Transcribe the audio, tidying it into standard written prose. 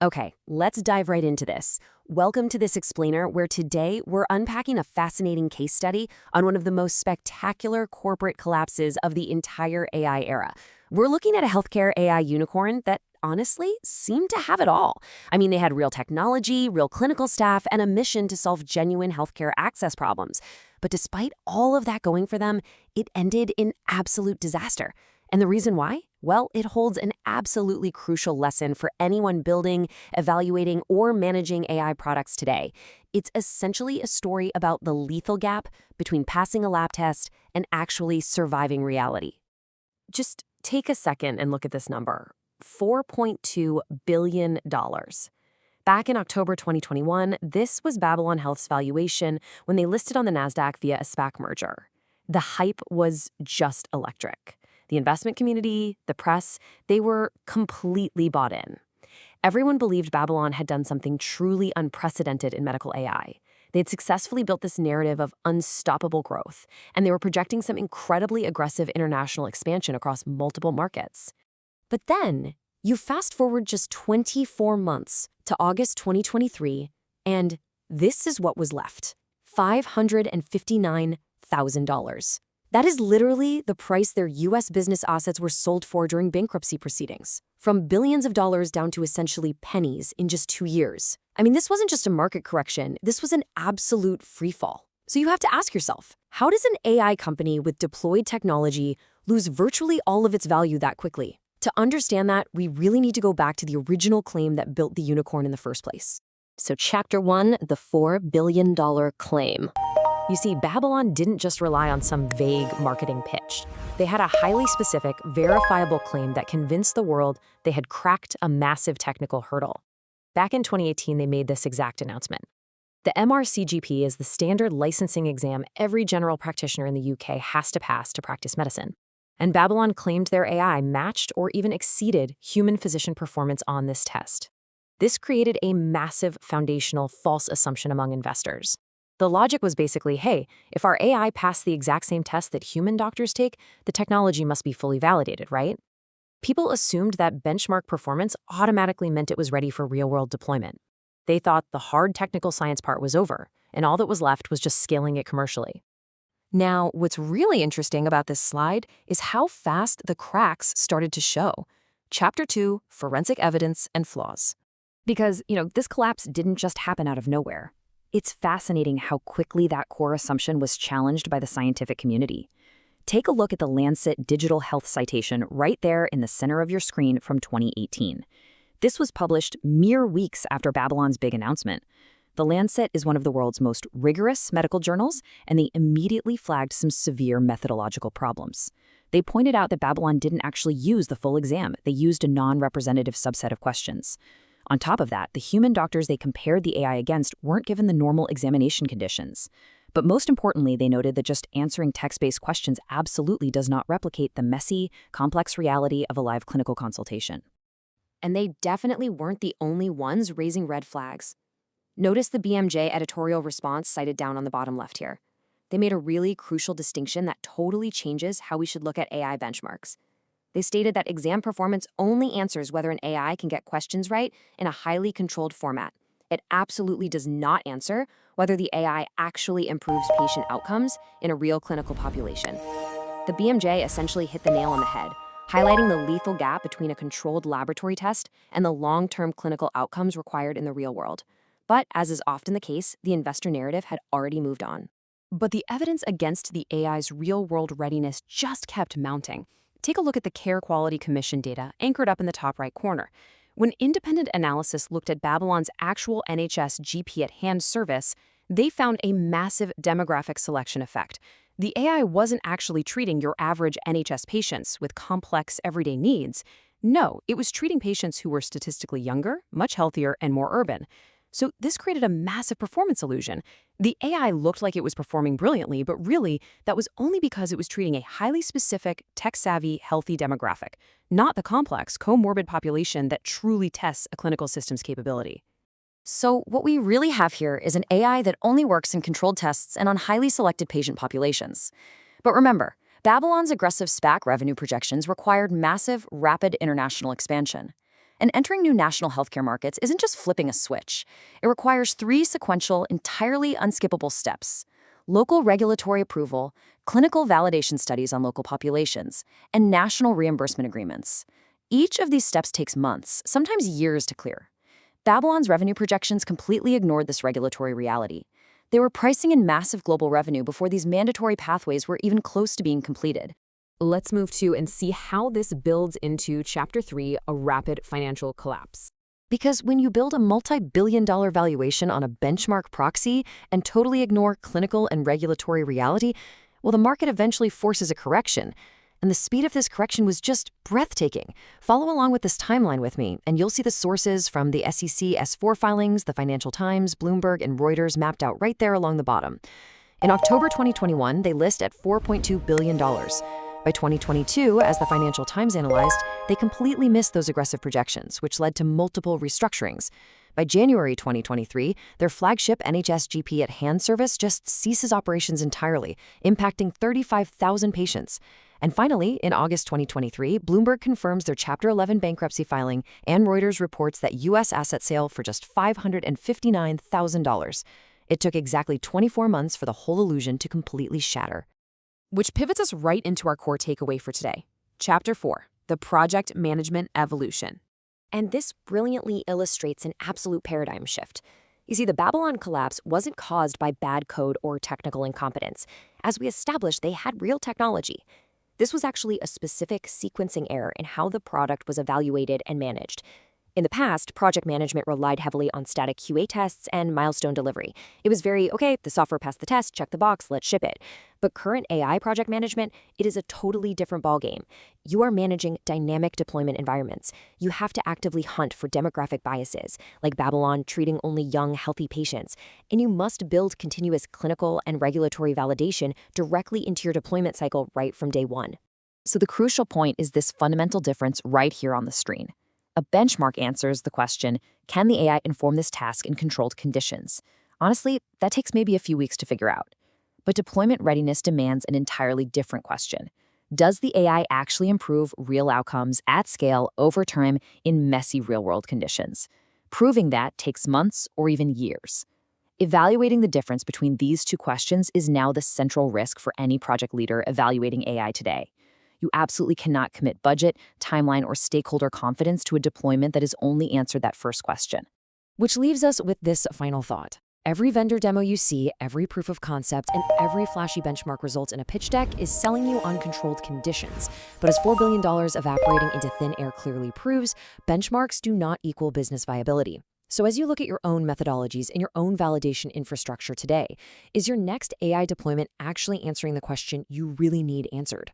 Okay, let's dive right into this. Welcome to this explainer, where today we're unpacking a fascinating case study on one of the most spectacular corporate collapses of the entire AI era. We're looking at a healthcare AI unicorn that honestly seemed to have it all. I mean, they had real technology, real clinical staff, and a mission to solve genuine healthcare access problems. But despite all of that going for them, it ended in absolute disaster. And the reason why? Well, it holds an absolutely crucial lesson for anyone building, evaluating, or managing AI products today. It's essentially a story about the lethal gap between passing a lab test and actually surviving reality. Just take a second and look at this number. $4.2 billion. Back in October 2021, this was Babylon Health's valuation when they listed on the NASDAQ via a SPAC merger. The hype was just electric. The investment community, the press, they were completely bought in. Everyone believed Babylon had done something truly unprecedented in medical AI. They had successfully built this narrative of unstoppable growth, and they were projecting some incredibly aggressive international expansion across multiple markets. But then, you fast forward just 24 months to August 2023, and this is what was left: $559,000. That is literally the price their U.S. business assets were sold for during bankruptcy proceedings, from billions of dollars down to essentially pennies in just 2 years. I mean, this wasn't just a market correction, this was an absolute freefall. So you have to ask yourself, how does an AI company with deployed technology lose virtually all of its value that quickly? To understand that, we really need to go back to the original claim that built the unicorn in the first place. So Chapter 1, the $4 billion claim. You see, Babylon didn't just rely on some vague marketing pitch. They had a highly specific, verifiable claim that convinced the world they had cracked a massive technical hurdle. Back in 2018, they made this exact announcement. The MRCGP is the standard licensing exam every general practitioner in the UK has to pass to practice medicine. And Babylon claimed their AI matched or even exceeded human physician performance on this test. This created a massive foundational false assumption among investors. The logic was basically, hey, if our AI passed the exact same test that human doctors take, the technology must be fully validated, right? People assumed that benchmark performance automatically meant it was ready for real-world deployment. They thought the hard technical science part was over, and all that was left was just scaling it commercially. Now, what's really interesting about this slide is how fast the cracks started to show. Chapter 2, Forensic Evidence and Flaws. Because, this collapse didn't just happen out of nowhere. It's fascinating how quickly that core assumption was challenged by the scientific community. Take a look at the Lancet Digital Health citation right there in the center of your screen from 2018. This was published mere weeks after Babylon's big announcement. The Lancet is one of the world's most rigorous medical journals, and they immediately flagged some severe methodological problems. They pointed out that Babylon didn't actually use the full exam. They used a non-representative subset of questions. On top of that, the human doctors they compared the AI against weren't given the normal examination conditions. But most importantly, they noted that just answering text-based questions absolutely does not replicate the messy, complex reality of a live clinical consultation. And they definitely weren't the only ones raising red flags. Notice the BMJ editorial response cited down on the bottom left here. They made a really crucial distinction that totally changes how we should look at AI benchmarks. They stated that exam performance only answers whether an AI can get questions right in a highly controlled format. It absolutely does not answer whether the AI actually improves patient outcomes in a real clinical population. The BMJ essentially hit the nail on the head, highlighting the lethal gap between a controlled laboratory test and the long-term clinical outcomes required in the real world. But, as is often the case, the investor narrative had already moved on. But the evidence against the AI's real-world readiness just kept mounting. Take a look at the Care Quality Commission data anchored up in the top right corner. When independent analysis looked at Babylon's actual NHS GP at hand service, they found a massive demographic selection effect. The AI wasn't actually treating your average NHS patients with complex everyday needs. No, it was treating patients who were statistically younger, much healthier, and more urban. So this created a massive performance illusion. The AI looked like it was performing brilliantly, but really, that was only because it was treating a highly specific, tech-savvy, healthy demographic, not the complex, comorbid population that truly tests a clinical system's capability. So what we really have here is an AI that only works in controlled tests and on highly selected patient populations. But remember, Babylon's aggressive SPAC revenue projections required massive, rapid international expansion. And entering new national healthcare markets isn't just flipping a switch. It requires 3 sequential, entirely unskippable steps: local regulatory approval, clinical validation studies on local populations, and national reimbursement agreements. Each of these steps takes months, sometimes years to clear. Babylon's revenue projections completely ignored this regulatory reality. They were pricing in massive global revenue before these mandatory pathways were even close to being completed. Let's move to and see how this builds into Chapter 3, a rapid financial collapse. Because when you build a multi-billion-dollar valuation on a benchmark proxy and totally ignore clinical and regulatory reality, well, the market eventually forces a correction. And the speed of this correction was just breathtaking. Follow along with this timeline with me, and you'll see the sources from the SEC S-4 filings, the Financial Times, Bloomberg, and Reuters mapped out right there along the bottom. In October 2021, they list at $4.2 billion. By 2022, as the Financial Times analyzed, they completely missed those aggressive projections, which led to multiple restructurings. By January 2023, their flagship NHS-GP at Hand service just ceases operations entirely, impacting 35,000 patients. And finally, in August 2023, Bloomberg confirms their Chapter 11 bankruptcy filing, and Reuters reports that U.S. asset sale for just $559,000. It took exactly 24 months for the whole illusion to completely shatter. Which pivots us right into our core takeaway for today. Chapter 4, the project management evolution. And this brilliantly illustrates an absolute paradigm shift. You see, the Babylon collapse wasn't caused by bad code or technical incompetence. As we established, they had real technology. This was actually a specific sequencing error in how the product was evaluated and managed. In the past, project management relied heavily on static QA tests and milestone delivery. It was very, okay, the software passed the test, check the box, let's ship it. But current AI project management, it is a totally different ballgame. You are managing dynamic deployment environments. You have to actively hunt for demographic biases, like Babylon treating only young, healthy patients. And you must build continuous clinical and regulatory validation directly into your deployment cycle right from day one. So the crucial point is this fundamental difference right here on the screen. A benchmark answers the question, can the AI inform this task in controlled conditions? Honestly, that takes maybe a few weeks to figure out. But deployment readiness demands an entirely different question. Does the AI actually improve real outcomes at scale over time in messy real-world conditions? Proving that takes months or even years. Evaluating the difference between these two questions is now the central risk for any project leader evaluating AI today. You absolutely cannot commit budget, timeline, or stakeholder confidence to a deployment that has only answered that first question. Which leaves us with this final thought. Every vendor demo you see, every proof of concept, and every flashy benchmark result in a pitch deck is selling you on controlled conditions. But as $4 billion evaporating into thin air clearly proves, benchmarks do not equal business viability. So as you look at your own methodologies and your own validation infrastructure today, is your next AI deployment actually answering the question you really need answered?